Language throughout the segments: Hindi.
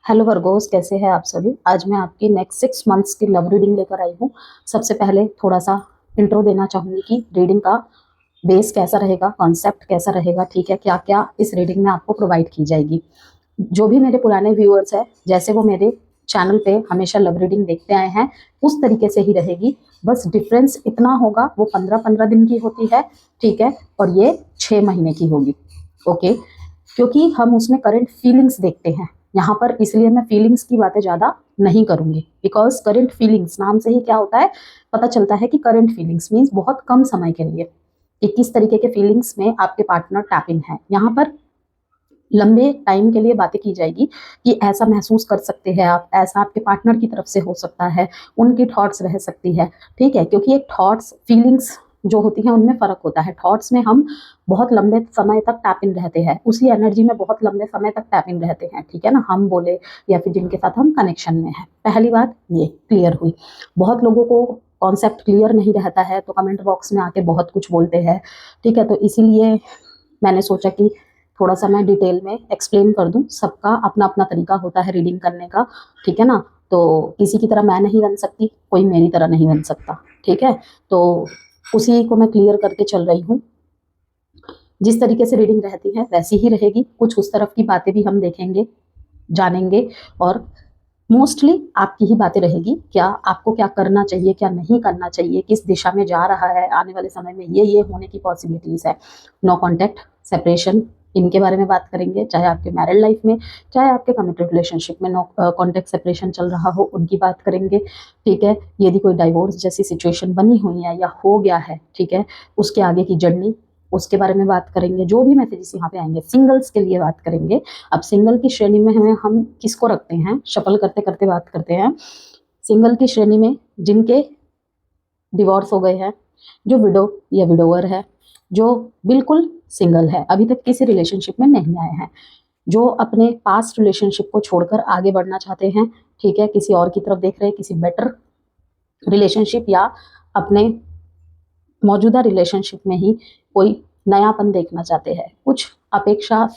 हेलो वर्गोस, कैसे हैं आप सभी। आज मैं आपकी नेक्स्ट 6 मंथ्स की लव रीडिंग लेकर आई हूँ। सबसे पहले थोड़ा सा इंट्रो देना चाहूँगी कि रीडिंग का बेस कैसा रहेगा, कॉन्सेप्ट कैसा रहेगा, ठीक है, क्या क्या इस रीडिंग में आपको प्रोवाइड की जाएगी। जो भी मेरे पुराने व्यूअर्स हैं, जैसे वो मेरे चैनल पे हमेशा लव रीडिंग देखते आए हैं, उस तरीके से ही रहेगी। बस डिफरेंस इतना होगा, वो 15-15 दिन की होती है, ठीक है, और ये 6 महीने की होगी। ओके, क्योंकि हम उसमें करंट फीलिंग्स देखते हैं यहाँ पर, इसलिए मैं फीलिंग्स की बातें ज़्यादा नहीं करूँगी। बिकॉज करंट फीलिंग्स नाम से ही क्या होता है, पता चलता है कि करंट फीलिंग्स मीन्स बहुत कम समय के लिए कि किस तरीके के फीलिंग्स में आपके पार्टनर टैपिंग है। यहाँ पर लंबे टाइम के लिए बातें की जाएगी कि ऐसा महसूस कर सकते हैं आप, ऐसा आपके पार्टनर की तरफ से हो सकता है, उनकी थॉट्स रह सकती है, ठीक है। क्योंकि एक थॉट्स फीलिंग्स जो होती हैं उनमें फ़र्क होता है। थॉट्स में हम बहुत लंबे समय तक टैप इन रहते हैं, उसी एनर्जी में बहुत लंबे समय तक टैप इन रहते हैं, ठीक है ना, हम बोले या फिर जिनके साथ हम कनेक्शन में हैं। पहली बात ये क्लियर हुई। बहुत लोगों को कॉन्सेप्ट क्लियर नहीं रहता है तो कमेंट बॉक्स में आके बहुत कुछ बोलते हैं, ठीक है। तो इसीलिए मैंने सोचा कि थोड़ा सा मैं डिटेल में एक्सप्लेन कर दूं। सबका अपना अपना तरीका होता है रीडिंग करने का, ठीक है ना। तो किसी की तरह मैं नहीं बन सकती, कोई मेरी तरह नहीं बन सकता, ठीक है। तो उसी को मैं क्लियर करके चल रही हूँ। जिस तरीके से रीडिंग रहती है वैसी ही रहेगी। कुछ उस तरफ की बातें भी हम देखेंगे, जानेंगे, और मोस्टली आपकी ही बातें रहेगी। क्या आपको क्या करना चाहिए, क्या नहीं करना चाहिए, किस दिशा में जा रहा है आने वाले समय में, ये होने की पॉसिबिलिटीज है। नो कॉन्टैक्ट, सेपरेशन, इनके बारे में बात करेंगे। चाहे आपके मैरिड लाइफ में, चाहे आपके कमिटेड रिलेशनशिप में नो कॉन्टैक्ट सेपरेशन चल रहा हो, उनकी बात करेंगे, ठीक है। यदि कोई डाइवोर्स जैसी सिचुएशन बनी हुई है या हो गया है, ठीक है, उसके आगे की जर्नी, उसके बारे में बात करेंगे। जो भी मैसेजेस यहाँ पे आएंगे, सिंगल्स के लिए बात करेंगे। अब सिंगल की श्रेणी में हमें हम किसको रखते हैं, शफल करते करते बात करते हैं। सिंगल की श्रेणी में जिनके डिवोर्स हो गए हैं, जो विडो या विडोवर है, जो बिल्कुल सिंगल है, अभी तक किसी रिलेशनशिप में नहीं आए हैं, जो अपने पास्ट रिलेशनशिप को छोड़कर आगे बढ़ना चाहते हैं, ठीक है, किसी और की तरफ देख रहे हैं, किसी बेटर रिलेशनशिप, या अपने मौजूदा रिलेशनशिप में ही कोई नयापन देखना चाहते हैं, कुछ अपेक्षाओं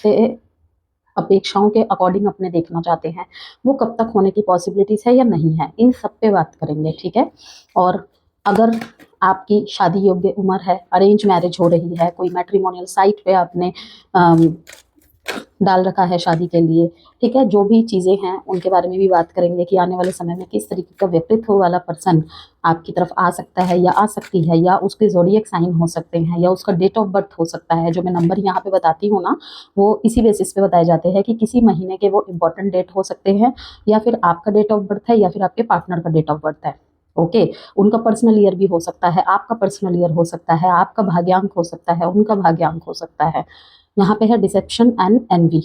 के अकॉर्डिंग अपने देखना चाहते हैं। वो कब तक होने की पॉसिबिलिटीज है या नहीं है, इन सब पे बात करेंगे, ठीक है। और अगर आपकी शादी योग्य उम्र है, अरेंज मैरिज हो रही है, कोई मैट्रिमोनियल साइट पे आपने डाल रखा है शादी के लिए, ठीक है, जो भी चीज़ें हैं उनके बारे में भी बात करेंगे कि आने वाले समय में किस तरीके का व्यक्तित्व वाला पर्सन आपकी तरफ आ सकता है या आ सकती है, या उसके ज़ोडिएक साइन हो सकते हैं, या उसका डेट ऑफ बर्थ हो सकता है। जो मैं नंबर यहाँ पे बताती हूँ ना, वो इसी बेसिस पे बताए जाते हैं कि किसी महीने के वो इंपॉर्टेंट डेट हो सकते हैं, या फिर आपका डेट ऑफ बर्थ है, या फिर आपके पार्टनर का डेट ऑफ बर्थ है। ओके, उनका पर्सनल ईयर भी हो सकता है, आपका पर्सनल ईयर हो सकता है, आपका भाग्यांक हो सकता है, उनका भाग्यांक हो सकता है। यहाँ पे है डिसेप्शन एंड एनवी।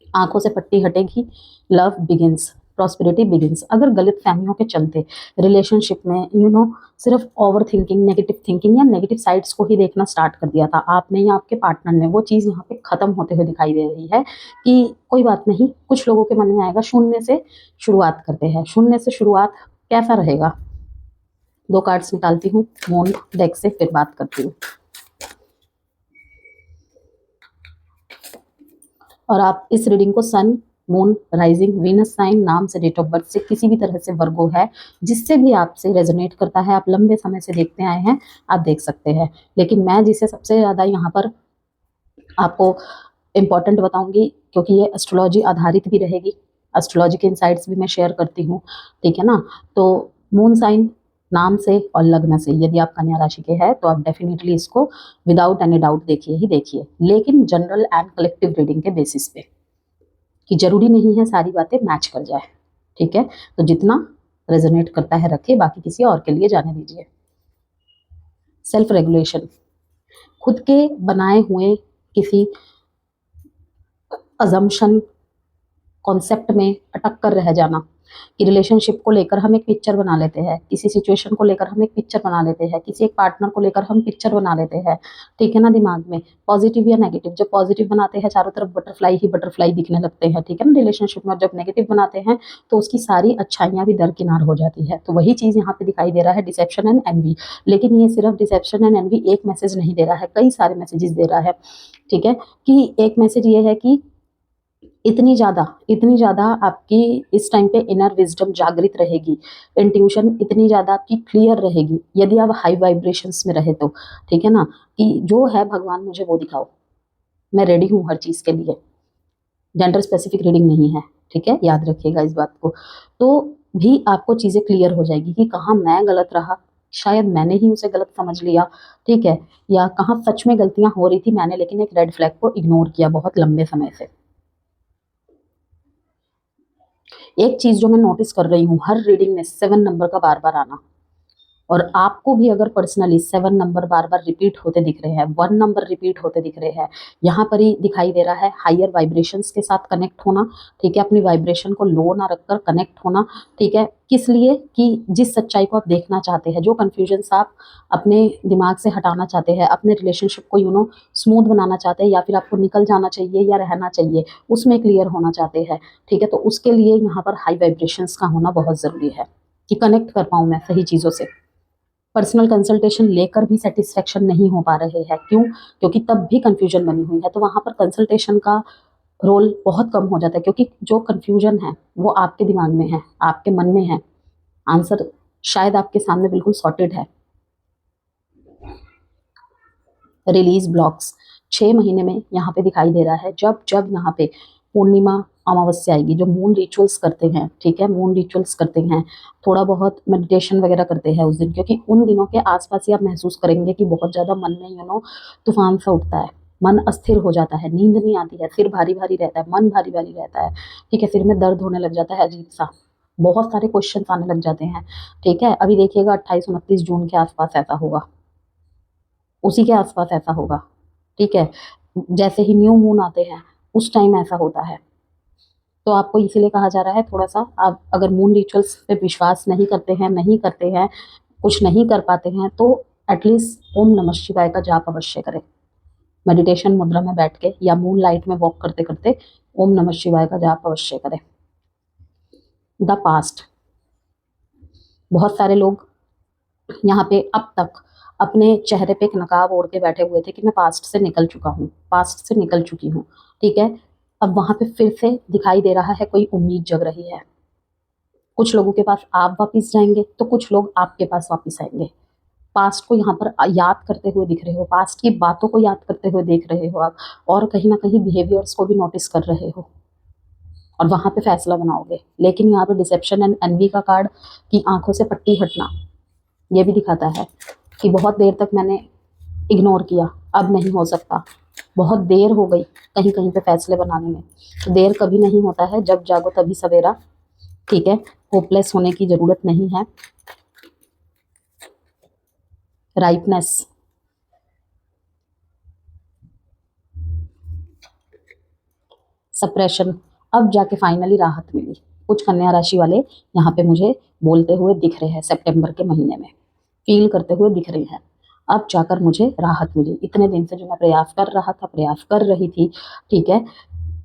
आंखों से पट्टी हटेगी, लव बिगिंस, प्रॉस्पेरिटी बिगिंस। अगर गलत फहमियों के चलते रिलेशनशिप में सिर्फ ओवर थिंकिंग, नेगेटिव थिंकिंग या नेगेटिव साइड्स को ही देखना स्टार्ट कर दिया था आपने या आपके पार्टनर ने, वो चीज़ यहाँ पे खत्म होते हुए दिखाई दे रही है कि कोई बात नहीं। कुछ लोगों के मन में आएगा शून्य से शुरुआत करते हैं। शून्य से शुरुआत कैसा रहेगा, 2 कार्ड्स निकालती हूँ मून डेक से, फिर बात करती हूँ। और आप इस रीडिंग को सन, मून, राइजिंग, वीनस साइन, नाम से, डेट ऑफ बर्थ से, किसी भी तरह से वर्गो है जिससे भी आपसे रेजोनेट करता है, आप लंबे समय से देखते आए हैं, आप देख सकते हैं। लेकिन मैं जिसे सबसे ज़्यादा यहाँ पर आपको इम्पोर्टेंट बताऊंगी, क्योंकि ये एस्ट्रोलॉजी आधारित भी रहेगी, एस्ट्रोलॉजी के इनसाइट्स भी मैं शेयर करती हूँ, ठीक है ना। तो मून साइन, नाम से और लग्न से, यदि आप कन्या राशि के हैं तो आप डेफिनेटली इसको विदाउट एनी डाउट देखिए ही देखिए, लेकिन जनरल एंड कलेक्टिव रीडिंग के बेसिस पे, कि जरूरी नहीं है सारी बातें मैच कर जाए, ठीक है। तो जितना रेजोनेट करता है रखिए, बाकी किसी और के लिए जाने दीजिए। सेल्फ रेगुलेशन, खुद के बनाए हुए किसी अजम्पशन, कॉन्सेप्ट में अटक कर रह जाना, कि रिलेशनशिप को लेकर हम एक पिक्चर बना लेते हैं, किसी सिचुएशन को लेकर हम एक पिक्चर बना लेते हैं, किसी एक पार्टनर को लेकर हम पिक्चर बना लेते हैं, ठीक है ना, दिमाग में पॉजिटिव या नेगेटिव। जब पॉजिटिव बनाते हैं चारों तरफ बटरफ्लाई ही बटरफ्लाई दिखने लगते हैं, ठीक है ना, रिलेशनशिप में। जब नेगेटिव बनाते हैं तो उसकी सारी अच्छाइयाँ भी दरकिनार हो जाती है। तो वही चीज़ यहाँ पे दिखाई दे रहा है, डिसेप्शन एंड एनवी। लेकिन ये सिर्फ डिसेप्शन एंड एनवी एक मैसेज नहीं दे रहा है, कई सारे मैसेजेस दे रहा है, ठीक है। कि एक मैसेज ये है कि इतनी ज़्यादा आपकी इस टाइम पे इनर विजडम जागृत रहेगी, इंट्यूशन इतनी ज़्यादा आपकी क्लियर रहेगी यदि आप हाई वाइब्रेशंस में रहे तो, ठीक है ना, कि जो है भगवान मुझे वो दिखाओ, मैं रेडी हूँ हर चीज़ के लिए। जेंडर स्पेसिफिक रीडिंग नहीं है, ठीक है, याद रखिएगा इस बात को। तो भी आपको चीज़ें क्लियर हो जाएगी कि कहाँ मैं गलत रहा, शायद मैंने ही उसे गलत समझ लिया, ठीक है, या कहाँ सच में गलतियां हो रही थी मैंने, लेकिन एक रेड फ्लैग को इग्नोर किया बहुत लंबे समय से। एक चीज जो मैं नोटिस कर रही हूँ हर रीडिंग में 7 नंबर का बार बार आना, और आपको भी अगर पर्सनली 7 नंबर बार बार रिपीट होते दिख रहे हैं, 1 नंबर रिपीट होते दिख रहे हैं, यहाँ पर ही दिखाई दे रहा है हायर वाइब्रेशंस के साथ कनेक्ट होना, ठीक है, अपनी वाइब्रेशन को लो ना रखकर कनेक्ट होना, ठीक है, किस लिए कि जिस सच्चाई को आप देखना चाहते हैं, जो कन्फ्यूजन्स आप अपने दिमाग से हटाना चाहते हैं, अपने रिलेशनशिप को स्मूथ बनाना चाहते हैं, या फिर आपको निकल जाना चाहिए या रहना चाहिए, उसमें क्लियर होना चाहते हैं, ठीक है, तो उसके लिए यहाँ पर हाई वाइब्रेशंस का होना बहुत ज़रूरी है कि कनेक्ट कर पाऊँ मैं सही चीज़ों से। पर्सनल कंसल्टेशन लेकर भी सेटिस्फेक्शन नहीं हो पा रहे हैं, क्यों? क्योंकि तब भी कन्फ्यूजन बनी हुई है, तो वहाँ पर कंसल्टेशन का रोल बहुत कम हो जाता है, क्योंकि जो कन्फ्यूजन है वो आपके दिमाग में है, आपके मन में है, आंसर शायद आपके सामने बिल्कुल सॉर्टेड है। रिलीज ब्लॉक्स 6 महीने में यहाँ पे दिखाई दे रहा है, जब जब यहाँ पे पूर्णिमा अमावस्या आएगी, जो मून रिचुअल्स करते हैं, ठीक है, मून रिचुअल्स करते हैं, थोड़ा बहुत मेडिटेशन वगैरह करते हैं उस दिन, क्योंकि उन दिनों के आसपास ही आप महसूस करेंगे कि बहुत ज़्यादा मन में तूफान सा उठता है, मन अस्थिर हो जाता है, नींद नहीं आती है, सिर भारी भारी रहता है, मन भारी भारी रहता है, ठीक है, सिर में दर्द होने लग जाता है अजीब सा, बहुत सारे क्वेश्चन आने लग जाते हैं, ठीक है। अभी देखिएगा 28-29 जून के आसपास ऐसा होगा, उसी के आसपास ऐसा होगा, ठीक है, जैसे ही न्यू मून आते हैं उस टाइम ऐसा होता है। तो आपको इसीलिए कहा जा रहा है थोड़ा सा, आप अगर मून रिचुअल्स पे विश्वास नहीं करते हैं, कुछ नहीं कर पाते हैं, तो एटलीस्ट ओम नमः शिवाय का जाप अवश्य करें, मेडिटेशन मुद्रा में बैठ के या मून लाइट में वॉक करते करते ओम नमः शिवाय का जाप अवश्य करें। द पास्ट, बहुत सारे लोग यहाँ पे अब तक अपने चेहरे पे एक नकाब ओढ़ के बैठे हुए थे कि मैं पास्ट से निकल चुका हूँ, पास्ट से निकल चुकी हूँ, ठीक है। अब वहां पे फिर से दिखाई दे रहा है कोई उम्मीद जग रही है, कुछ लोगों के पास आप वापस जाएंगे तो कुछ लोग आपके पास वापस आएंगे। पास्ट को यहाँ पर याद करते हुए दिख रहे हो, पास्ट की बातों को याद करते हुए देख रहे हो आप, और कहीं ना कहीं बिहेवियर्स को भी नोटिस कर रहे हो, और वहां पे फैसला बनाओगे। लेकिन यहाँ पे डिसेप्शन एंड एनवी का कार्ड की आंखों से पट्टी हटना, ये भी दिखाता है कि बहुत देर तक मैंने इग्नोर किया, अब नहीं हो सकता, बहुत देर हो गई कहीं कहीं पे फैसले बनाने में। तो देर कभी नहीं होता है, जब जागो तभी सवेरा, ठीक है, होपलेस होने की जरूरत नहीं है। राइटनेस, सप्रेशन, अब जाके फाइनली राहत मिली। कुछ कन्या राशि वाले यहाँ पे मुझे बोलते हुए दिख रहे हैं, सितंबर के महीने में फील करते हुए दिख रहे हैं, अब जाकर मुझे राहत मिली, इतने दिन से जो मैं प्रयास कर रहा था, प्रयास कर रही थी, ठीक है,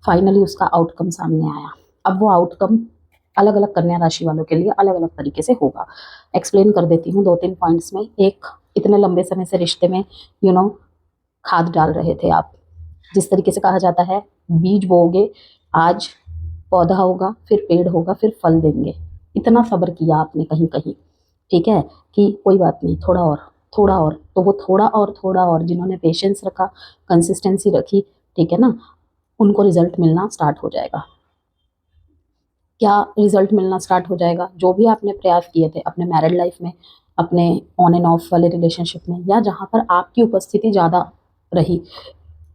फाइनली उसका आउटकम सामने आया। अब वो आउटकम अलग अलग कन्या राशि वालों के लिए अलग अलग तरीके से होगा। एक्सप्लेन कर देती हूँ 2-3 पॉइंट्स में। एक, इतने लंबे समय से रिश्ते में खाद डाल रहे थे आप, जिस तरीके से कहा जाता है बीज बोओगे, आज पौधा होगा, फिर पेड़ होगा, फिर फल देंगे, इतना सब्र किया आपने कहीं कहीं, ठीक है, कि कोई बात नहीं, थोड़ा और थोड़ा और, तो वो थोड़ा और जिन्होंने पेशेंस रखा, कंसिस्टेंसी रखी, ठीक है ना, उनको रिजल्ट मिलना स्टार्ट हो जाएगा। क्या रिजल्ट मिलना स्टार्ट हो जाएगा? जो भी आपने प्रयास किए थे अपने मैरिड लाइफ में, अपने ऑन एंड ऑफ वाले रिलेशनशिप में, या जहाँ पर आपकी उपस्थिति ज़्यादा रही,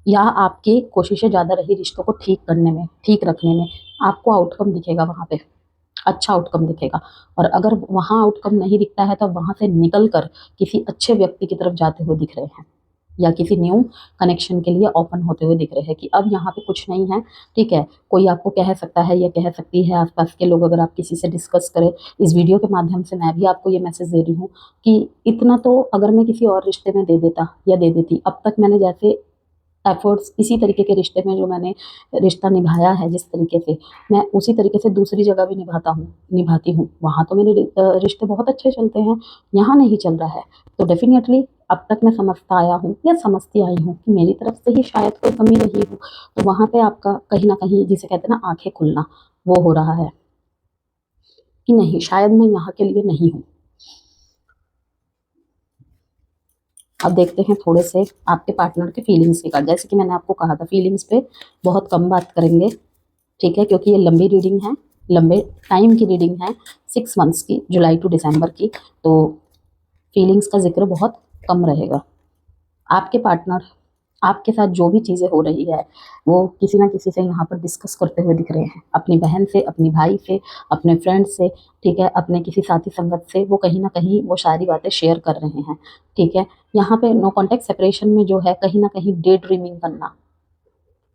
या आपकी कोशिशें ज़्यादा रही रिश्तों को ठीक करने में, ठीक रखने में, आपको आउटकम दिखेगा वहाँ पे, अच्छा आउटकम दिखेगा। और अगर वहाँ आउटकम नहीं दिखता है तो वहाँ से निकल कर किसी अच्छे व्यक्ति की तरफ जाते हुए दिख रहे हैं, या किसी न्यू कनेक्शन के लिए ओपन होते हुए दिख रहे हैं कि अब यहाँ पे कुछ नहीं है, ठीक है। कोई आपको कह सकता है या कह सकती है, आसपास के लोग, अगर आप किसी से डिस्कस करें, इस वीडियो के माध्यम से मैं भी आपको ये मैसेज दे रही हूँ कि इतना तो अगर मैं किसी और रिश्ते में दे देता या दे देती, अब तक मैंने जैसे एफर्ट्स, इसी तरीके के रिश्ते में जो मैंने रिश्ता निभाया है जिस तरीके से, मैं उसी तरीके से दूसरी जगह भी निभाती हूँ। वहाँ तो मेरे रिश्ते बहुत अच्छे चलते हैं, यहाँ नहीं चल रहा है। तो डेफिनेटली अब तक मैं समझता आया हूँ या समझती आई हूँ कि मेरी तरफ से ही शायद कोई कमी रही हो। तो वहाँ पे आपका कहीं ना कहीं, जिसे कहते हैं ना आंखें खुलना, वो हो रहा है कि नहीं, शायद मैं यहाँ के लिए नहीं हूँ। अब देखते हैं थोड़े से आपके पार्टनर के फीलिंग्स के कार्ड। जैसे कि मैंने आपको कहा था, फीलिंग्स पे बहुत कम बात करेंगे, ठीक है, क्योंकि ये लंबी रीडिंग है, लंबे टाइम की रीडिंग है, 6 मंथ्स की, जुलाई टू दिसंबर की। तो फीलिंग्स का जिक्र बहुत कम रहेगा। आपके पार्टनर आपके साथ जो भी चीज़ें हो रही है वो किसी ना किसी से यहाँ पर डिस्कस करते हुए दिख रहे हैं, अपनी बहन से, अपनी भाई से, अपने फ्रेंड से, ठीक है, अपने किसी साथी संगत से, वो कहीं ना कहीं वो सारी बातें शेयर कर रहे हैं, ठीक है। यहाँ पे नो कॉन्टेक्ट सेपरेशन में जो है, कहीं ना कहीं डे ड्रीमिंग करना,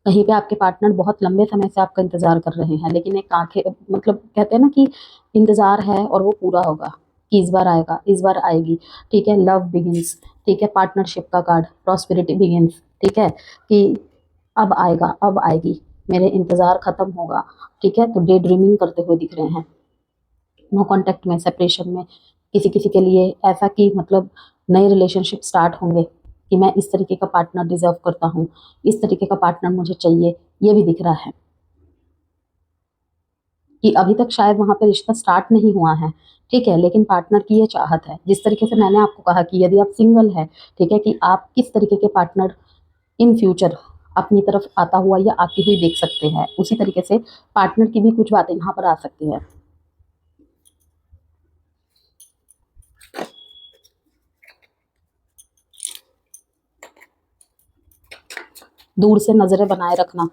कहीं पे आपके पार्टनर बहुत लंबे समय से आपका इंतजार कर रहे हैं, लेकिन एक आंखें, मतलब कहते हैं ना कि इंतजार है और वो पूरा होगा, कि इस बार आएगा, इस बार आएगी, ठीक है। लव बिगिंस, ठीक है, पार्टनरशिप का कार्ड, प्रॉस्पेरिटी बिगिंस, ठीक है, कि अब आएगा, अब आएगी, मेरे इंतजार खत्म होगा, ठीक है। तो डे ड्रीमिंग करते हुए दिख रहे हैं। नो कॉन्टेक्ट में, सेपरेशन में, किसी किसी के लिए ऐसा कि मतलब नए रिलेशनशिप स्टार्ट होंगे, कि मैं इस तरीके का पार्टनर डिजर्व करता हूँ, इस तरीके का पार्टनर मुझे चाहिए, ये भी दिख रहा है। कि अभी तक शायद वहाँ पे रिश्ता स्टार्ट नहीं हुआ है, ठीक है, लेकिन पार्टनर की ये चाहत है, जिस तरीके से मैंने आपको कहा कि यदि आप सिंगल है, ठीक है, कि आप किस तरीके के पार्टनर इन फ्यूचर अपनी तरफ आता हुआ या आती हुई देख सकते हैं, उसी तरीके से पार्टनर की भी कुछ बातें यहाँ पर आ सकती है। दूर से नजरें बनाए रखना,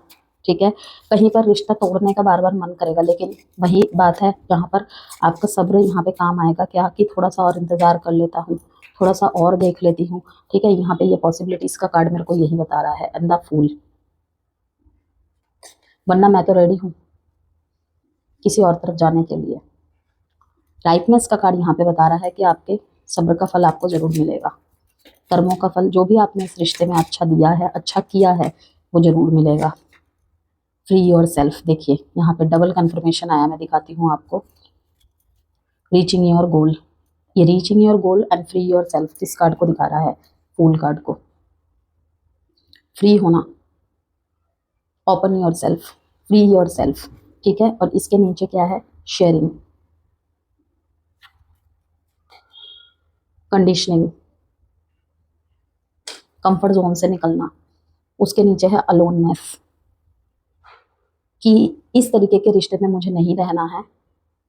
ठीक है। कहीं पर रिश्ता तोड़ने का बार बार मन करेगा, लेकिन वही बात है जहाँ पर आपका सब्र यहाँ पे काम आएगा, क्या कि थोड़ा सा और इंतजार कर लेता हूँ, थोड़ा सा और देख लेती हूँ, ठीक है। यहाँ पे ये पॉसिबिलिटीज का कार्ड मेरे को यही बता रहा है, एंड द फूल। वरना मैं तो रेडी हूँ किसी और तरफ जाने के लिए। राइटनेस का कार्ड यहाँ पे बता रहा है कि आपके सब्र का फल आपको जरूर मिलेगा। कर्मों का फल, जो भी आपने इस रिश्ते में अच्छा दिया है, अच्छा किया है, वो जरूर मिलेगा। फ्री योर सेल्फ, देखिए यहाँ पे डबल कंफर्मेशन आया, मैं दिखाती हूँ आपको। रीचिंग योर गोल, ये reaching your goal and free your self इस कार्ड को दिखा रहा है, फूल कार्ड को। फ्री होना, open your self, free your self, ठीक है। और इसके नीचे क्या है, शेयरिंग, कंडीशनिंग, कंफर्ट जोन से निकलना। उसके नीचे है अलोननेस, कि इस तरीके के रिश्ते में मुझे नहीं रहना है,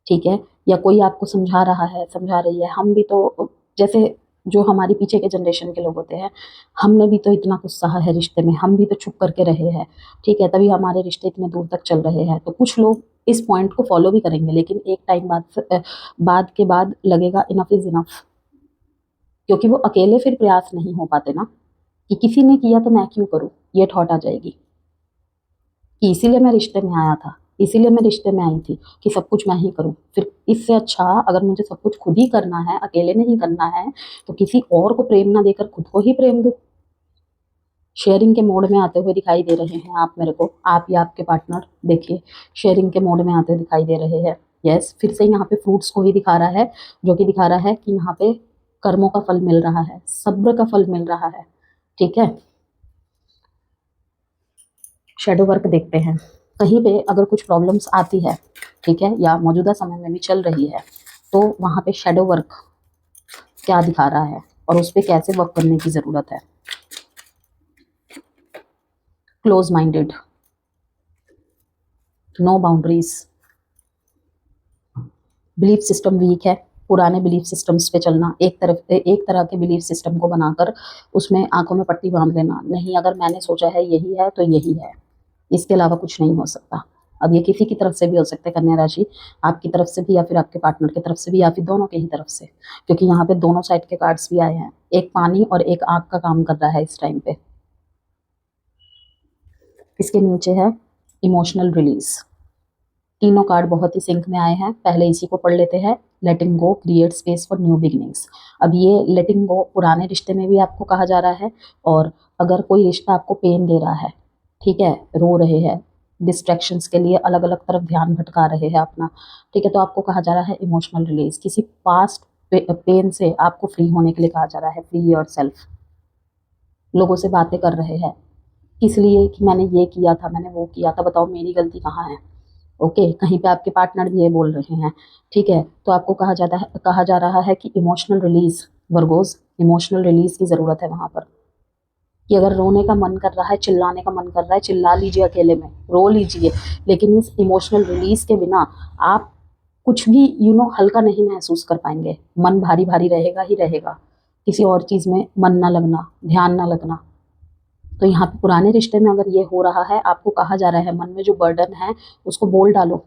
ठीक है। या कोई आपको समझा रहा है, समझा रही है, हम भी तो, जैसे जो हमारी पीछे के जनरेशन के लोग होते हैं, हमने भी तो इतना कुछ सहा है रिश्ते में, हम भी तो चुप करके रहे हैं, ठीक है, तभी हमारे रिश्ते इतने दूर तक चल रहे हैं। तो कुछ लोग इस पॉइंट को फॉलो भी करेंगे, लेकिन एक टाइम बाद के बाद लगेगा इनफ इज इनफ, क्योंकि वो अकेले फिर प्रयास नहीं हो पाते ना, कि किसी ने किया तो मैं क्यों करूं, ये थॉट आ जाएगी कि इसीलिए मैं रिश्ते में आया था, इसीलिए मैं रिश्ते में आई थी कि सब कुछ मैं ही करूं। फिर इससे अच्छा अगर मुझे सब कुछ खुद ही करना है, अकेले नहीं करना है, तो किसी और को प्रेम ना देकर खुद को ही प्रेम दो। शेयरिंग के मोड में आते हुए दिखाई दे रहे हैं आप मेरे को, आप या आपके पार्टनर, देखिए शेयरिंग के मोड में आते हुए दिखाई दे रहे हैं। यस, फिर से यहाँ पे फ्रूट्स को ही दिखा रहा है, जो कि दिखा रहा है कि यहाँ पे कर्मों का फल मिल रहा है, सब्र का फल मिल रहा है, ठीक है। शेडो वर्क देखते हैं, कहीं पे अगर कुछ प्रॉब्लम्स आती है, ठीक है, या मौजूदा समय में भी चल रही है, तो वहाँ पे शेडो वर्क क्या दिखा रहा है और उस पर कैसे वर्क करने की ज़रूरत है। Close minded, no boundaries, belief system weak है, पुराने बिलीफ सिस्टम्स पे चलना, एक तरह के बिलीफ सिस्टम को बनाकर उसमें आंखों में पट्टी बांध लेना, नहीं अगर मैंने सोचा है यही है तो यही है, इसके अलावा कुछ नहीं हो सकता। अब ये किसी की तरफ से भी हो सकता है, कन्या राशि, आपकी तरफ से भी या फिर आपके पार्टनर की तरफ से भी, या फिर दोनों की ही तरफ से, क्योंकि यहाँ पे दोनों साइड के कार्ड्स भी आए हैं, एक पानी और एक आग का काम कर रहा है इस टाइम पे। इसके नीचे है इमोशनल रिलीज। तीनों कार्ड बहुत ही सिंक में आए हैं, पहले इसी को पढ़ लेते हैं। Letting go create space for new beginnings. अब ये लेटिंग गो पुराने रिश्ते में भी आपको कहा जा रहा है, और अगर कोई रिश्ता आपको पेन दे रहा है, ठीक है, रो रहे हैं, डिस्ट्रैक्शंस के लिए अलग अलग तरफ ध्यान भटका रहे हैं अपना, ठीक है, तो आपको कहा जा रहा है इमोशनल रिलीज। किसी पास्ट पेन से आपको फ्री होने के लिए कहा जा रहा है, फ्री योर सेल्फ। लोगों से बातें कर रहे हैं किस लिए कि मैंने ये किया था, मैंने वो किया था, बताओ मेरी गलती कहाँ है। ओके, कहीं पे आपके पार्टनर भी ये बोल रहे हैं, ठीक है, तो आपको कहा जा रहा है कि emotional release, Virgo's, emotional release की जरूरत है वहां पर। कि अगर रोने का मन कर रहा है, चिल्लाने का मन कर रहा है, चिल्ला लीजिए, अकेले में रो लीजिए, लेकिन इस इमोशनल रिलीज के बिना आप कुछ भी हल्का नहीं महसूस कर पाएंगे। मन भारी भारी रहेगा ही रहेगा, किसी और चीज में मन ना लगना, ध्यान ना लगना। तो यहाँ पे पुराने रिश्ते में अगर ये हो रहा है, आपको कहा जा रहा है मन में जो बर्डन है उसको बोल डालो।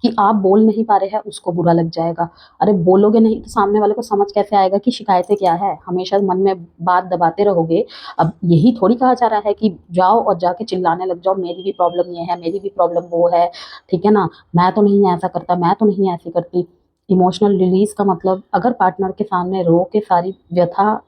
कि आप बोल नहीं पा रहे हैं उसको बुरा लग जाएगा। अरे बोलोगे नहीं तो सामने वाले को समझ कैसे आएगा कि शिकायतें क्या है, हमेशा मन में बात दबाते रहोगे। अब यही थोड़ी कहा जा रहा है कि जाओ और जाके चिल्लाने लग जाओ, मेरी भी प्रॉब्लम ये है, मेरी भी प्रॉब्लम वो है, ठीक है ना, मैं तो नहीं ऐसा करता, मैं तो नहीं ऐसी करती। इमोशनल रिलीज का मतलब, अगर पार्टनर के सामने रो के सारी व्यथा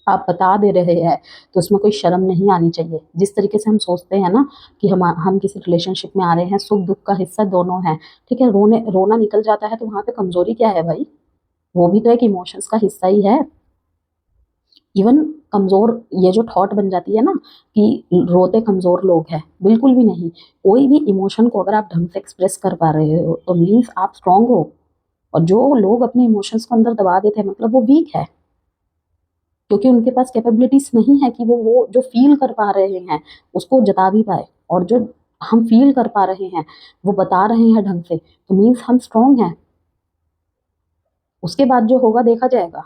आप बता दे रहे हैं तो उसमें कोई शर्म नहीं आनी चाहिए। जिस तरीके से हम सोचते हैं ना कि हम किसी रिलेशनशिप में आ रहे हैं, सुख दुख का हिस्सा दोनों है, ठीक है, रोना निकल जाता है तो वहां पे कमजोरी क्या है भाई, वो भी तो एक इमोशंस का हिस्सा ही है। इवन कमजोर, ये जो थॉट बन जाती है ना कि रोते कमजोर लोग हैं, बिल्कुल भी नहीं। कोई भी इमोशन को अगर आप ढंग से एक्सप्रेस कर पा रहे हो तो मीन्स आप स्ट्रांग हो। और जो लोग अपने इमोशंस को अंदर दबा देते हैं मतलब वो वीक है, क्योंकि उनके पास कैपेबिलिटीज नहीं है कि वो जो फील कर पा रहे हैं उसको जता भी पाए। और जो हम फील कर पा रहे हैं वो बता रहे हैं ढंग से, तो मीन्स हम स्ट्रांग हैं। उसके बाद जो होगा देखा जाएगा।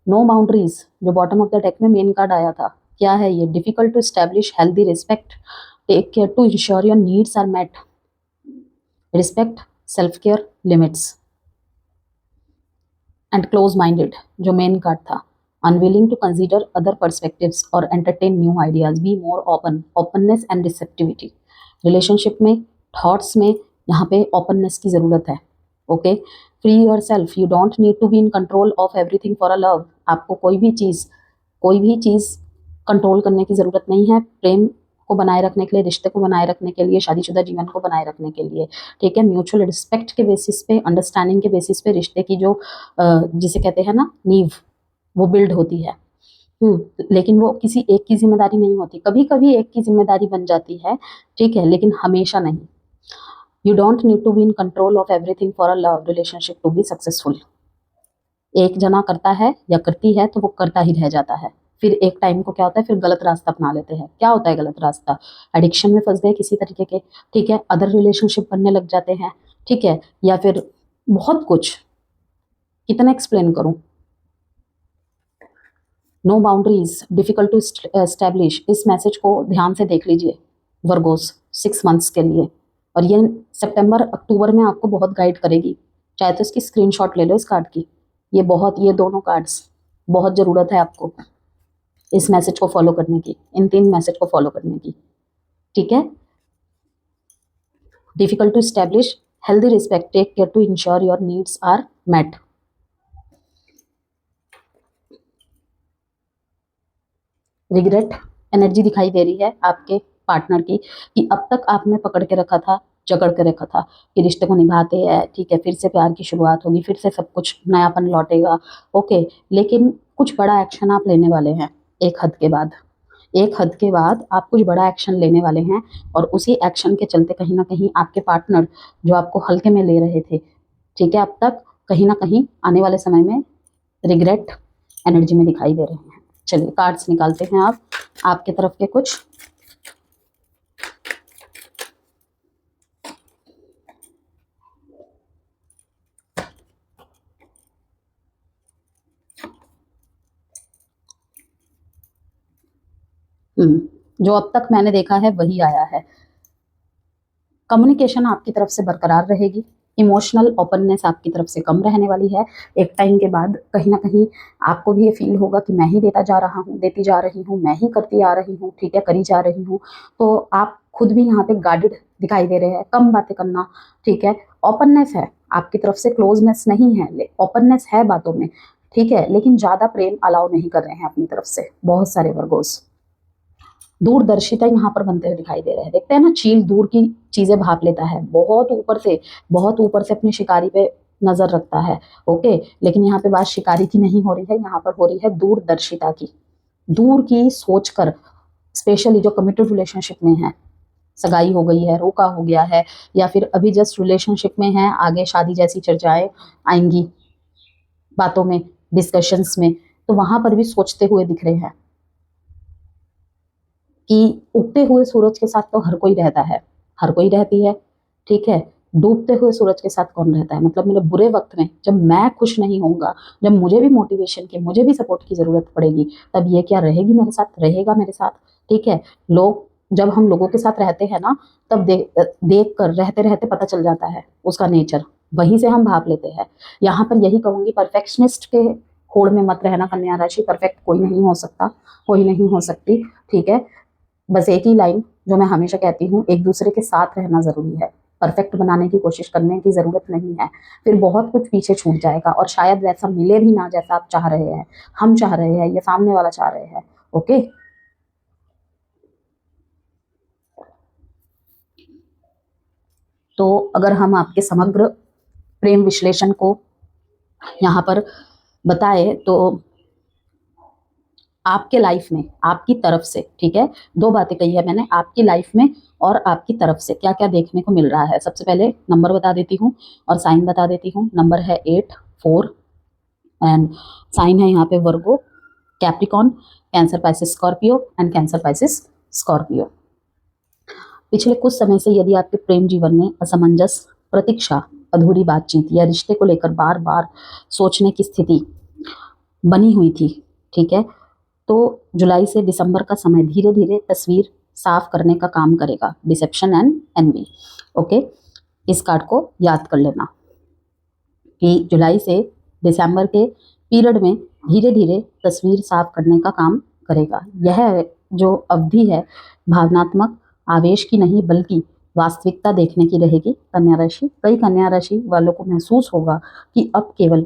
नो बाउंड्रीज, जो बॉटम ऑफ द डेक में मेन कार्ड आया था, क्या है ये, difficult to establish healthy respect, take care to ensure your needs are met, respect, self care, limits, and close minded जो मेन कार्ड था, unwilling to consider other perspectives और entertain new ideas, be more open, openness and receptivity. Relationship में, थॉट्स में यहाँ पे ओपननेस की जरूरत है। Okay, free your self, you don't need to be in control of everything for a love. आपको कोई भी चीज कंट्रोल करने की जरूरत नहीं है प्रेम को बनाए रखने के लिए, रिश्ते को बनाए रखने के लिए, शादीशुदा जीवन को बनाए रखने के लिए, ठीक है। म्यूचुअल रिस्पेक्ट के बेसिस पे, अंडरस्टैंडिंग के बेसिस पे रिश्ते की जो जिसे कहते हैं ना नींव, वो बिल्ड होती है। लेकिन वो किसी एक की जिम्मेदारी नहीं होती, कभी कभी एक की जिम्मेदारी बन जाती है, ठीक है, लेकिन हमेशा नहीं। You don't need to be in control of everything for a love relationship to be successful. एक जना करता है या करती है तो वो करता ही रह जाता है, फिर एक टाइम को क्या होता है, फिर गलत रास्ता अपना लेते हैं। क्या होता है गलत रास्ता, एडिक्शन में फंस गए किसी तरीके के, ठीक है, अदर रिलेशनशिप बनने लग जाते हैं, ठीक है, या फिर बहुत कुछ, कितना एक्सप्लेन करूं। No boundaries, difficult to establish, इस मैसेज को ध्यान से देख लीजिए वर्गोस, 6 मंथ्स के लिए। और ये सितंबर अक्टूबर में आपको बहुत गाइड करेगी। चाहे तो इसकी स्क्रीनशॉट ले लो इस कार्ड की, ये दोनों कार्ड्स बहुत ज़रूरत है आपको इस मैसेज को फॉलो करने की, इन 3 मैसेज को फॉलो करने की, ठीक है। Difficult to establish healthy respect, take care to ensure your needs are met. Regret energy दिखाई दे रही है आपके पार्टनर की, कि अब तक आपने पकड़ के रखा था, जकड़ के रखा था कि रिश्ते को निभाते हैं, ठीक है, फिर से प्यार की शुरुआत होगी, फिर से सब कुछ नयापन लौटेगा, ओके, लेकिन कुछ बड़ा एक्शन आप लेने वाले हैं एक हद के बाद आप कुछ बड़ा एक्शन लेने वाले हैं। और उसी एक्शन के चलते कहीं ना कहीं आपके पार्टनर जो आपको हल्के में ले रहे थे, ठीक है, अब तक कहीं ना कहीं आने वाले समय में रिग्रेट एनर्जी में दिखाई दे रहे हैं। चलिए कार्ड्स निकालते हैं आप आपके तरफ के कुछ। जो अब तक मैंने देखा है वही आया है। कम्युनिकेशन आपकी तरफ से बरकरार रहेगी, इमोशनल ओपननेस आपकी तरफ से कम रहने वाली है। एक टाइम के बाद कहीं ना कहीं आपको भी ये फील होगा कि मैं ही देता जा रहा हूँ, देती जा रही हूँ, मैं ही करती आ रही हूँ, ठीक है, करी जा रही हूँ। तो आप खुद भी यहाँ पे गाइडेड दिखाई दे रहे हैं, कम बातें करना, ठीक है। ओपननेस है आपकी तरफ से, क्लोजनेस नहीं है, ओपननेस है बातों में, ठीक है, लेकिन ज्यादा प्रेम अलाउ नहीं कर रहे हैं अपनी तरफ से बहुत सारे वर्गोस। दूरदर्शिता यहाँ पर बनते हुए दिखाई दे रहे हैं। देखते हैं ना, चील दूर की चीजें भाप लेता है, बहुत ऊपर से अपनी शिकारी पे नजर रखता है। ओके, लेकिन यहाँ पे बात शिकारी की नहीं हो रही है, यहाँ पर हो रही है दूरदर्शिता की। दूर की सोचकर, स्पेशली जो कमिटेड रिलेशनशिप में है, सगाई हो गई है, रोका हो गया है, या फिर अभी जस्ट रिलेशनशिप में है, आगे शादी जैसी चर्चाएं आएंगी बातों में, डिस्कशंस में, तो वहां पर भी सोचते हुए दिख रहे हैं कि उगते हुए सूरज के साथ तो हर कोई रहता है, हर कोई रहती है, ठीक है, डूबते हुए सूरज के साथ कौन रहता है। मतलब मेरे बुरे वक्त में जब मैं खुश नहीं होऊंगा, जब मुझे भी मोटिवेशन की, मुझे भी सपोर्ट की जरूरत पड़ेगी, तब ये क्या रहेगी मेरे साथ, रहेगा मेरे साथ। ठीक है, लोग, जब हम लोगों के साथ रहते हैं ना, तब देख कर रहते रहते पता चल जाता है उसका नेचर, वहीं से हम भाप लेते हैं। यहाँ पर यही कहूंगी, परफेक्शनिस्ट के होड़ में मत रहना कन्या राशि। परफेक्ट कोई नहीं हो सकता, कोई नहीं हो सकती, ठीक है। बस एक ही लाइन जो मैं हमेशा कहती हूँ, एक दूसरे के साथ रहना जरूरी है। परफेक्ट बनाने की कोशिश करने की जरूरत नहीं है, फिर बहुत कुछ पीछे छूट जाएगा और शायद वैसा मिले भी ना जैसा आप चाह रहे हैं, हम चाह रहे हैं, या सामने वाला चाह रहे हैं। ओके, तो अगर हम आपके समग्र प्रेम विश्लेषण को यहाँ पर बताए, तो आपके लाइफ में, आपकी तरफ से, ठीक है, दो बातें कही है मैंने, आपकी लाइफ में और आपकी तरफ से क्या क्या देखने को मिल रहा है। सबसे पहले नंबर बता देती हूँ और साइन बता देती हूँ। नंबर है 8, 4 एंड साइन है यहाँ पे Virgo, Capricorn, Cancer Pisces Scorpio and Cancer Pisces Scorpio. पिछले कुछ समय से यदि आपके प्रेम जीवन में असमंजस, प्रतीक्षा, अधूरी बातचीत या रिश्ते को लेकर बार बार सोचने की स्थिति बनी हुई थी, ठीक है, तो जुलाई से दिसंबर का समय धीरे धीरे तस्वीर साफ करने का काम करेगा। Deception and envy. ओके, इस कार्ड को याद कर लेना कि जुलाई से दिसंबर के पीरियड में धीरे धीरे तस्वीर साफ करने का काम करेगा। यह जो अवधि है, भावनात्मक आवेश की नहीं बल्कि वास्तविकता देखने की रहेगी कन्या राशि। कई कन्या राशि वालों को महसूस होगा कि अब केवल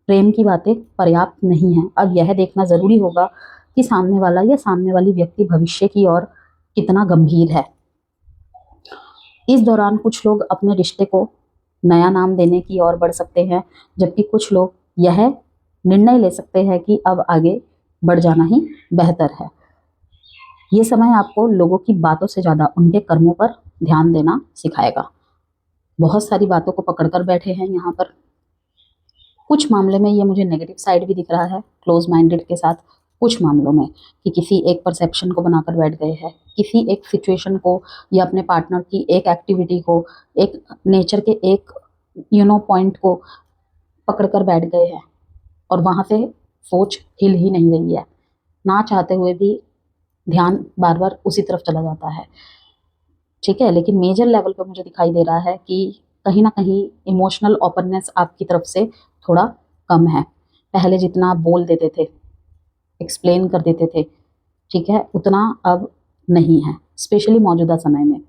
प्रेम की बातें पर्याप्त नहीं है, अब यह देखना जरूरी होगा कि सामने वाला या सामने वाली व्यक्ति भविष्य की ओर कितना गंभीर है। इस दौरान कुछ लोग अपने रिश्ते को नया नाम देने की ओर बढ़ सकते हैं, जबकि कुछ लोग यह निर्णय ले सकते हैं कि अब आगे बढ़ जाना ही बेहतर है। ये समय आपको लोगों की बातों से ज्यादा उनके कर्मों पर ध्यान देना सिखाएगा। बहुत सारी बातों को पकड़कर बैठे हैं यहाँ पर। कुछ मामले में ये मुझे नेगेटिव साइड भी दिख रहा है क्लोज माइंडेड के साथ, कुछ मामलों में कि किसी एक परसेप्शन को बनाकर बैठ गए हैं, किसी एक सिचुएशन को या अपने पार्टनर की एक एक्टिविटी को, एक नेचर के एक पॉइंट को पकड़कर बैठ गए हैं और वहां से सोच हिल ही नहीं रही है। ना चाहते हुए भी ध्यान बार बार उसी तरफ चला जाता है, ठीक है। लेकिन मेजर लेवल पर मुझे दिखाई दे रहा है कि कहीं ना कहीं इमोशनल ओपननेस आपकी तरफ से थोड़ा कम है। पहले जितना आप बोल देते थे, एक्सप्लेन कर देते थे, ठीक है, उतना अब नहीं है। स्पेशली मौजूदा समय में,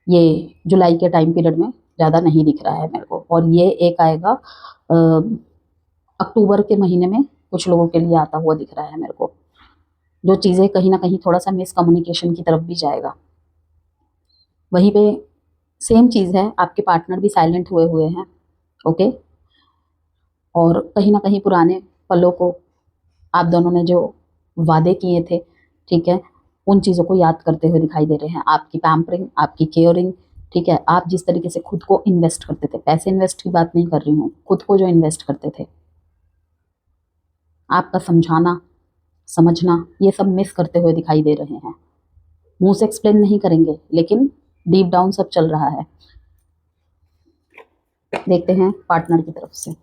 ये जुलाई के टाइम पीरियड में ज़्यादा नहीं दिख रहा है मेरे को। और ये एक आएगा अक्टूबर के महीने में, कुछ लोगों के लिए आता हुआ दिख रहा है मेरे को, जो चीज़ें कहीं ना कहीं थोड़ा सा मिसकम्युनिकेशन की तरफ भी जाएगा। वहीं पे सेम चीज़ है, आपके पार्टनर भी साइलेंट हुए हुए हैं, ओके, और कहीं ना कहीं पुराने पलों को, आप दोनों ने जो वादे किए थे, ठीक है, उन चीज़ों को याद करते हुए दिखाई दे रहे हैं। आपकी पैम्परिंग, आपकी केयरिंग, ठीक है, आप जिस तरीके से खुद को इन्वेस्ट करते थे, पैसे इन्वेस्ट की बात नहीं कर रही हूँ, खुद को जो इन्वेस्ट करते थे, आपका समझाना, समझना, ये सब मिस करते हुए दिखाई दे रहे हैं। मुंह से एक्सप्लेन नहीं करेंगे, लेकिन डीप डाउन सब चल रहा है। देखते हैं पार्टनर की तरफ से,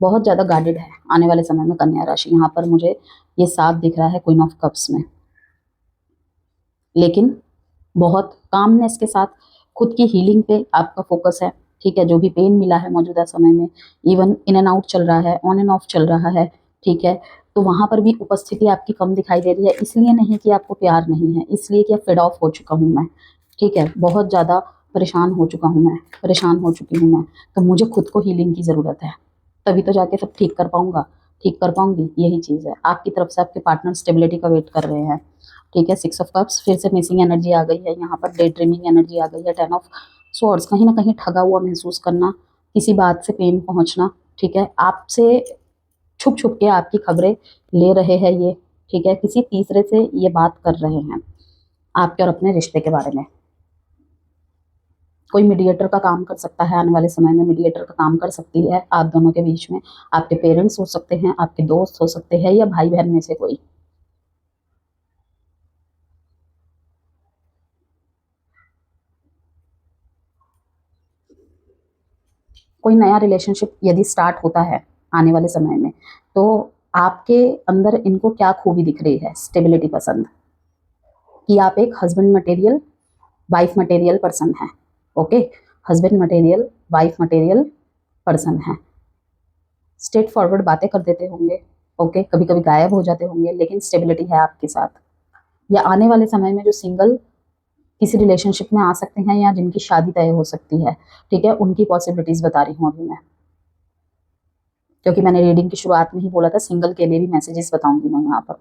बहुत ज़्यादा गार्डेड है आने वाले समय में कन्या राशि। यहाँ पर मुझे ये साफ दिख रहा है क्वीन ऑफ कप्स में, लेकिन बहुत कामनेस के साथ खुद की हीलिंग पे आपका फोकस है, ठीक है। जो भी पेन मिला है मौजूदा समय में, इवन इन एंड आउट चल रहा है, ऑन एंड ऑफ चल रहा है, ठीक है, तो वहाँ पर भी उपस्थिति आपकी कम दिखाई दे रही है। इसलिए नहीं कि आपको प्यार नहीं है, इसलिए कि फेड ऑफ हो चुका हूँ मैं, ठीक है, बहुत ज़्यादा परेशान हो चुका हूँ मैं, परेशान हो चुकी हूँ मैं, तो मुझे खुद को हीलिंग की ज़रूरत है, तभी तो जाके सब ठीक कर पाऊंगा। ठीक कर पाऊंगी, यही चीज़ है। आपकी तरफ से आपके पार्टनर स्टेबिलिटी का वेट कर रहे हैं, ठीक है। 6 ऑफ कप्स, फिर से मिसिंग एनर्जी आ गई है यहाँ पर, डे ड्रीमिंग एनर्जी आ गई है। 10 ऑफ स्वॉर्ड्स, कहीं ना कहीं ठगा हुआ महसूस करना, किसी बात से पेन पहुंचना, ठीक है। आपसे छुप छुप के आपकी खबरें ले रहे हैं ये, ठीक है। किसी तीसरे से ये बात कर रहे हैं आपके और अपने रिश्ते के बारे में। कोई मीडिएटर का काम कर सकता है, आने वाले समय में मीडिएटर का काम कर सकती है आप दोनों के बीच में। आपके पेरेंट्स हो सकते हैं, आपके दोस्त हो सकते हैं, या भाई बहन में से कोई। कोई नया रिलेशनशिप यदि स्टार्ट होता है आने वाले समय में, तो आपके अंदर इनको क्या खूबी दिख रही है? स्टेबिलिटी पसंद, कि आप एक husband material wife material person है, okay. Husband material wife material person है। स्ट्रेट फॉरवर्ड बातें कर देते होंगे, ओके। कभी कभी गायब हो जाते होंगे, लेकिन स्टेबिलिटी है आपके साथ। या आने वाले समय में जो सिंगल किसी रिलेशनशिप में आ सकते हैं, या जिनकी शादी तय हो सकती है, ठीक है, उनकी पॉसिबिलिटीज बता रही हूँ अभी मैं, क्योंकि मैंने रीडिंग की शुरुआत में ही बोला था सिंगल के लिए भी मैसेजेस बताऊंगी मैं यहाँ पर।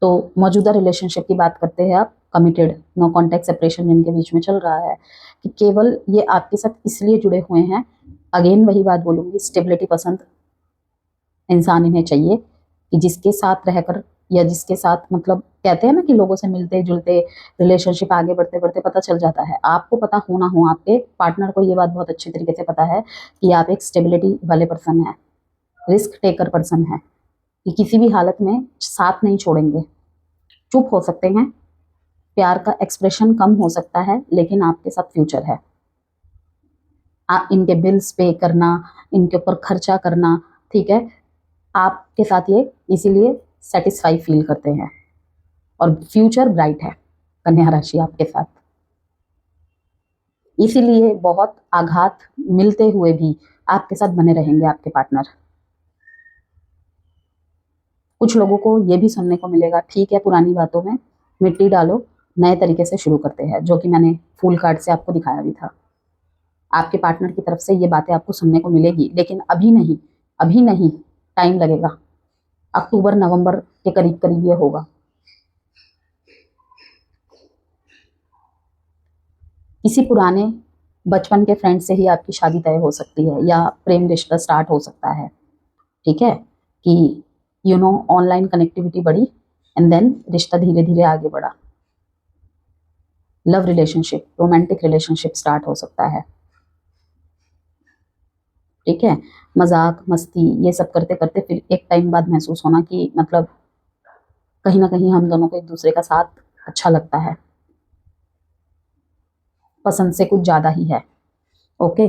तो मौजूदा रिलेशनशिप की बात करते हैं आप, कमिटेड, नो कॉन्टैक्ट सेपरेशन जिनके बीच में चल रहा है, कि केवल ये आपके साथ इसलिए जुड़े हुए हैं, अगेन वही बात बोलूंगी, स्टेबिलिटी पसंद इंसान इन्हें चाहिए, कि जिसके साथ रहकर, या जिसके साथ, मतलब कहते हैं ना कि लोगों से मिलते जुलते रिलेशनशिप आगे बढ़ते बढ़ते पता चल जाता है। आपको पता हो ना हो, आपके पार्टनर को ये बात बहुत अच्छी तरीके से पता है कि आप एक स्टेबिलिटी वाले पर्सन हैं, रिस्क टेकर पर्सन है, कि किसी भी हालत में साथ नहीं छोड़ेंगे। चुप हो सकते हैं, प्यार का एक्सप्रेशन कम हो सकता है, लेकिन आपके साथ फ्यूचर है। इनके बिल्स पे करना, इनके ऊपर खर्चा करना, ठीक है, आपके साथ ये इसीलिए सेटिस्फाई फील करते हैं, और फ्यूचर ब्राइट है कन्या राशि आपके साथ। इसीलिए बहुत आघात मिलते हुए भी आपके साथ बने रहेंगे आपके पार्टनर। कुछ लोगों को ये भी सुनने को मिलेगा, ठीक है, पुरानी बातों में मिट्टी डालो, नए तरीके से शुरू करते हैं, जो कि मैंने फूल कार्ड से आपको दिखाया भी था। आपके पार्टनर की तरफ से ये बातें आपको सुनने को मिलेगी, लेकिन अभी नहीं, अभी नहीं, टाइम लगेगा। अक्टूबर नवंबर के करीब करीब ये होगा। किसी पुराने बचपन के फ्रेंड से ही आपकी शादी तय हो सकती है, या प्रेम रिश्ता स्टार्ट हो सकता है, ठीक है, कि ऑनलाइन कनेक्टिविटी बढ़ी, एंड देन रिश्ता धीरे धीरे आगे बढ़ा। Love relationship, romantic relationship start हो सकता है, ठीक है। मजाक मस्ती ये सब करते करते फिर एक टाइम बाद महसूस होना कि मतलब कहीं ना कहीं हम दोनों को एक दूसरे का साथ अच्छा लगता है, पसंद से कुछ ज्यादा ही है, ओके।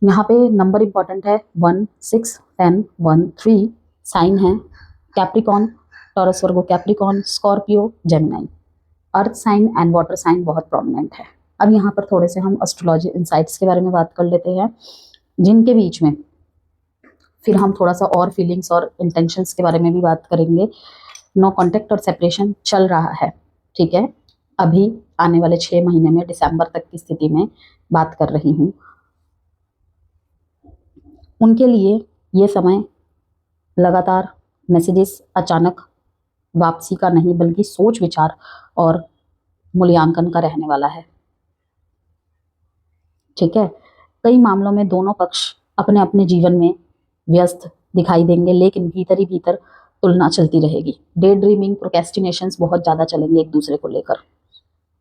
यहाँ पे नंबर इंपॉर्टेंट है 1, 6, 10, 1, 3। साइन है Capricorn, Taurus, Virgo, Capricorn, Scorpio, Gemini. Earth sign and water sign बहुत प्रोमिनेंट है। अब यहाँ पर थोड़े से हम एस्ट्रोलॉजी इंसाइट्स के बारे में बात कर लेते हैं, जिनके बीच में फिर हम थोड़ा सा और फीलिंग्स और इंटेंशंस के बारे में भी बात करेंगे। नो कॉन्टेक्ट और सेपरेशन चल रहा है, ठीक है, अभी आने वाले 6 महीने में, दिसंबर तक की स्थिति में बात कर रही हूँ। उनके लिए ये समय लगातार मैसेजेस, अचानक वापसी का नहीं, बल्कि सोच विचार और मूल्यांकन का रहने वाला है, ठीक है। कई मामलों में दोनों पक्ष अपने अपने जीवन में व्यस्त दिखाई देंगे, लेकिन भीतर ही भीतर तुलना चलती रहेगी। डे ड्रीमिंग, प्रोक्रेस्टिनेशंस बहुत ज़्यादा चलेंगे एक दूसरे को लेकर,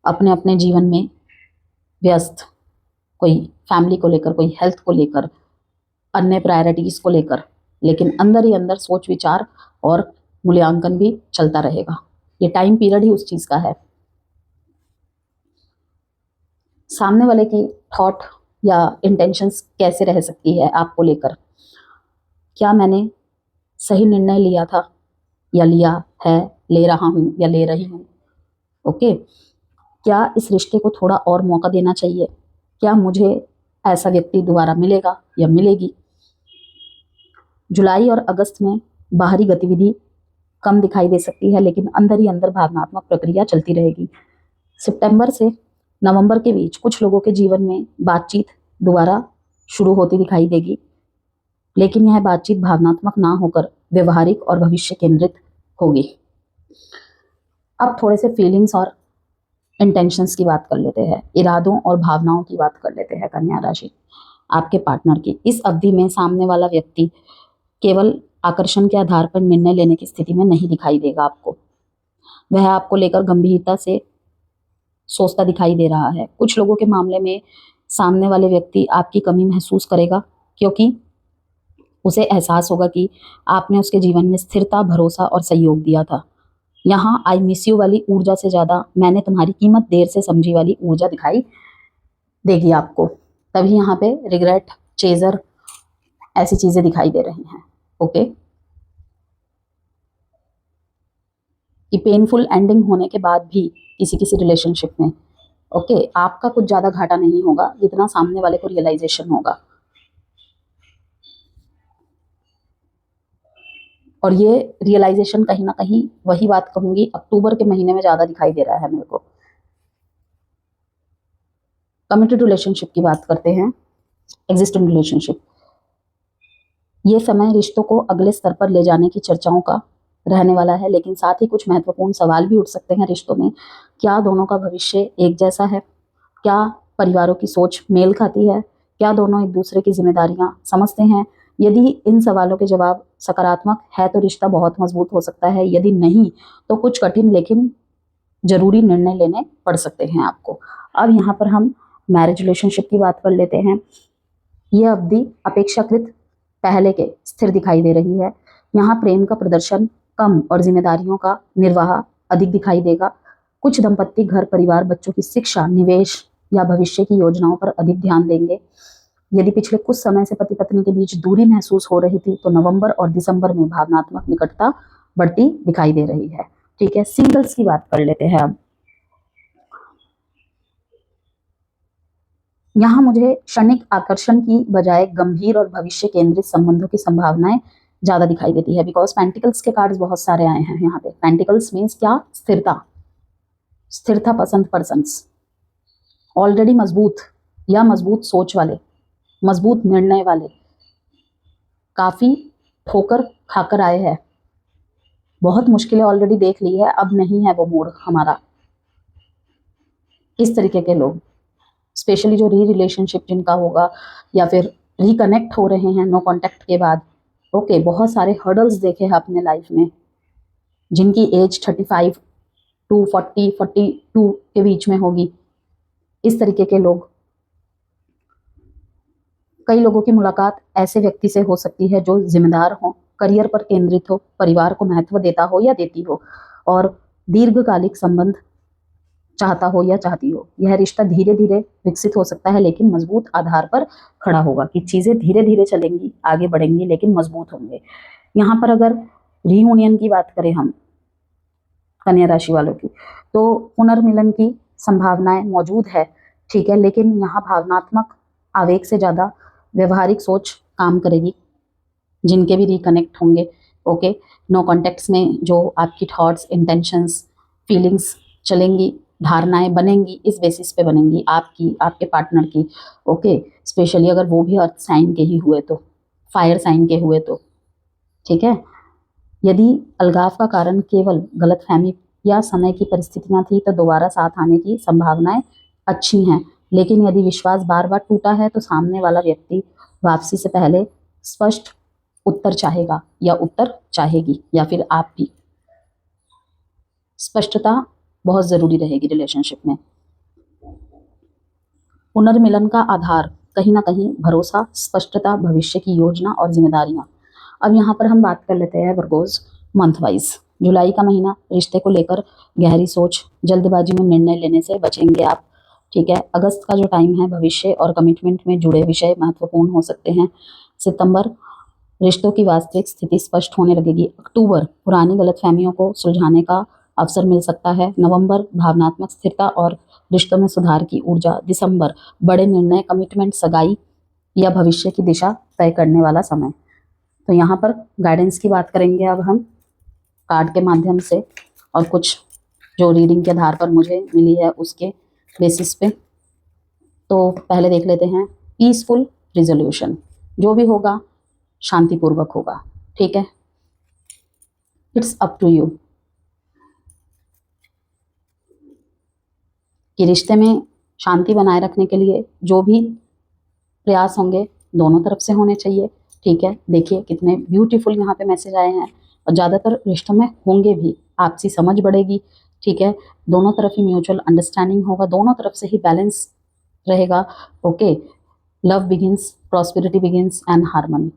अपने अपने जीवन में व्यस्त, कोई फैमिली को लेकर, कोई हेल्थ को लेकर, अन्य प्रायोरिटीज को लेकर, लेकिन अंदर ही अंदर सोच विचार और मूल्यांकन भी चलता रहेगा। ये टाइम पीरियड ही उस चीज का है। सामने वाले की थॉट या इंटेंशंस कैसे रह सकती है आपको लेकर? क्या मैंने सही निर्णय लिया था, या लिया है, ले रहा हूं या ले रही हूं, ओके। क्या इस रिश्ते को थोड़ा और मौका देना चाहिए? क्या मुझे ऐसा व्यक्ति दोबारा मिलेगा या मिलेगी? जुलाई और अगस्त में बाहरी गतिविधि कम दिखाई दे सकती है, लेकिन अंदर ही अंदर भावनात्मक प्रक्रिया चलती रहेगी। सितंबर से नवंबर के बीच कुछ लोगों के जीवन में बातचीत दोबारा शुरू होती दिखाई देगी, लेकिन यह बातचीत भावनात्मक ना होकर व्यवहारिक और भविष्य केंद्रित होगी। अब थोड़े से फीलिंग्स और इंटेंशंस की बात कर लेते हैं, इरादों और भावनाओं की बात कर लेते हैं कन्या राशि। आपके पार्टनर की इस अवधि में सामने वाला व्यक्ति केवल आकर्षण के आधार पर निर्णय लेने की स्थिति में नहीं दिखाई देगा आपको। वह आपको लेकर गंभीरता से सोचता दिखाई दे रहा है। कुछ लोगों के मामले में सामने वाले व्यक्ति आपकी कमी महसूस करेगा, क्योंकि उसे एहसास होगा कि आपने उसके जीवन में स्थिरता, भरोसा और सहयोग दिया था। यहाँ आई मिस यू वाली ऊर्जा से ज्यादा मैंने तुम्हारी कीमत देर से समझी वाली ऊर्जा दिखाई देगी आपको। तभी यहाँ पे रिग्रेट, चेजर, ऐसी चीजें दिखाई दे रही हैं। ओके, कि पेनफुल एंडिंग होने के बाद भी किसी किसी रिलेशनशिप में ओके आपका कुछ ज्यादा घाटा नहीं होगा जितना सामने वाले को रियलाइजेशन होगा। और ये रियलाइजेशन कहीं ना कहीं, वही बात कहूंगी, अक्टूबर के महीने में ज्यादा दिखाई दे रहा है मेरे को। कमिटेड रिलेशनशिप की बात करते हैं, एग्जिस्टिंग रिलेशनशिप। ये समय रिश्तों को अगले स्तर पर ले जाने की चर्चाओं का रहने वाला है, लेकिन साथ ही कुछ महत्वपूर्ण सवाल भी उठ सकते हैं रिश्तों में। क्या दोनों का भविष्य एक जैसा है? क्या परिवारों की सोच मेल खाती है? क्या दोनों एक दूसरे की जिम्मेदारियां समझते हैं? यदि इन सवालों के जवाब सकारात्मक है तो रिश्ता बहुत मजबूत हो सकता है, यदि नहीं तो कुछ कठिन लेकिन जरूरी निर्णय लेने पड़ सकते हैं आपको। अब यहाँ पर हम मैरिज रिलेशनशिप की बात कर लेते हैं। यह अवधि अपेक्षाकृत पहले के स्थिर दिखाई दे रही है। यहाँ प्रेम का प्रदर्शन कम और जिम्मेदारियों का निर्वाह अधिक दिखाई देगा। कुछ दंपत्ति घर, परिवार, बच्चों की शिक्षा, निवेश या भविष्य की योजनाओं पर अधिक ध्यान देंगे। यदि पिछले कुछ समय से पति पत्नी के बीच दूरी महसूस हो रही थी तो नवंबर और दिसंबर में भावनात्मक निकटता बढ़ती दिखाई दे रही है। ठीक है, सिंगल्स की बात कर लेते हैं अब। यहाँ मुझे क्षणिक आकर्षण की बजाय गंभीर और भविष्य केंद्रित संबंधों की संभावनाएं ज्यादा दिखाई देती है, बिकॉज पेंटिकल्स के कार्ड्स बहुत सारे आए हैं यहाँ पे। पेंटिकल्स मीन्स क्या? स्थिरता, स्थिरता पसंद पर्सन्स, ऑलरेडी मजबूत या मजबूत सोच वाले, मजबूत निर्णय वाले, काफी ठोकर खाकर आए हैं, बहुत मुश्किलें ऑलरेडी देख ली है, अब नहीं है वो मूड हमारा। इस तरीके के लोग, स्पेशली जो री रिलेशनशिप जिनका होगा या फिर रिकनेक्ट हो रहे हैं नो कांटेक्ट के बाद। ओके, बहुत सारे हर्डल्स देखे हैं अपने लाइफ में, जिनकी एज 35 टू 42 के बीच में होगी। इस तरीके के लोग, कई लोगों की मुलाकात ऐसे व्यक्ति से हो सकती है जो जिम्मेदार हो, करियर पर केंद्रित हो, परिवार को महत्व देता हो या देती हो, और दीर्घकालिक संबंध चाहता हो या चाहती हो। यह रिश्ता धीरे धीरे विकसित हो सकता है, लेकिन मजबूत आधार पर खड़ा होगा, कि चीजें धीरे धीरे चलेंगी, आगे बढ़ेंगी, लेकिन मजबूत होंगे। यहाँ पर अगर रीयूनियन की बात करें हम कन्या राशि वालों की, तो पुनर्मिलन की संभावनाएं मौजूद है, ठीक है, लेकिन यहाँ भावनात्मक आवेग से ज्यादा व्यवहारिक सोच काम करेगी जिनके भी रिकनेक्ट होंगे। ओके, नो कॉन्टेक्ट्स में जो आपकी थॉट्स, इंटेंशंस, फीलिंग्स चलेंगी, धारणाएं बनेंगी, इस बेसिस पे बनेंगी आपकी, आपके पार्टनर की। ओके, स्पेशली अगर वो भी अर्थ साइन के ही हुए तो, फायर साइन के हुए तो, ठीक है। यदि अलगाव का कारण केवल गलतफहमी या समय की परिस्थितियां थी तो दोबारा साथ आने की संभावनाएं अच्छी हैं, लेकिन यदि विश्वास बार बार टूटा है तो सामने वाला व्यक्ति वापसी से पहले स्पष्ट उत्तर चाहेगा या उत्तर चाहेगी, या फिर आप भी। स्पष्टता बहुत जरूरी रहेगी रिलेशनशिप में। पुनर्मिलन का आधार कहीं ना कहीं भरोसा, स्पष्टता, भविष्य की योजना और जिम्मेदारियां। अब यहाँ पर हम बात कर लेते हैं वर्गोज मंथ वाइज। जुलाई का महीना, रिश्ते को लेकर गहरी सोच, जल्दबाजी में निर्णय लेने से बचेंगे आप, ठीक है। अगस्त का जो टाइम है, भविष्य और कमिटमेंट में जुड़े विषय महत्वपूर्ण हो सकते हैं। सितंबर, रिश्तों की वास्तविक स्थिति स्पष्ट होने लगेगी। अक्टूबर, पुरानी गलतफहमियों को सुलझाने का अवसर मिल सकता है। नवंबर, भावनात्मक स्थिरता और रिश्तों में सुधार की ऊर्जा। दिसंबर, बड़े निर्णय, कमिटमेंट, सगाई या भविष्य की दिशा तय करने वाला समय। तो यहाँ पर गाइडेंस की बात करेंगे अब हम कार्ड के माध्यम से, और कुछ जो रीडिंग के आधार पर मुझे मिली है उसके बेसिस पे। तो पहले देख लेते हैं पीसफुल रिजोल्यूशन। जो भी होगा शांतिपूर्वक होगा। ठीक है, इट्स अप टू यू कि रिश्ते में शांति बनाए रखने के लिए जो भी प्रयास होंगे दोनों तरफ से होने चाहिए। ठीक है, देखिए कितने ब्यूटीफुल यहाँ पे मैसेज आए हैं, और ज़्यादातर रिश्तों में होंगे भी, आपसी समझ बढ़ेगी। ठीक है, दोनों तरफ ही म्यूचुअल अंडरस्टैंडिंग होगा, दोनों तरफ से ही बैलेंस रहेगा। Okay, love begins, prosperity begins and harmony.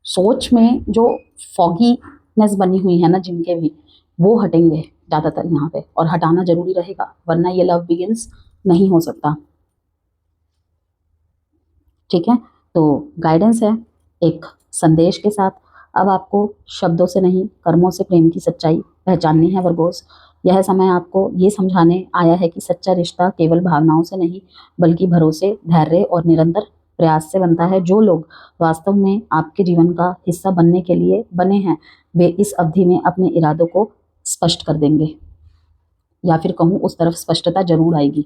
सोच में जो फॉगीनेस बनी हुई है ना जिनके भी, वो हटेंगे ज़्यादातर यहाँ पे, और हटाना जरूरी रहेगा, वरना ये लव बिगिंस नहीं हो सकता। ठीक है, तो गाइडेंस है एक संदेश के साथ। अब आपको शब्दों से नहीं, कर्मों से प्रेम की सच्चाई पहचाननी है वर्गोस। यह समय आपको ये समझाने आया है कि सच्चा रिश्ता केवल भावनाओं से नहीं, बल्कि भरोसे, धैर्य और निरंतर प्रयास से बनता है। जो लोग वास्तव में आपके जीवन का हिस्सा बनने के लिए बने हैं, वे इस अवधि में अपने इरादों को स्पष्ट कर देंगे, या फिर कहूँ उस तरफ स्पष्टता जरूर आएगी।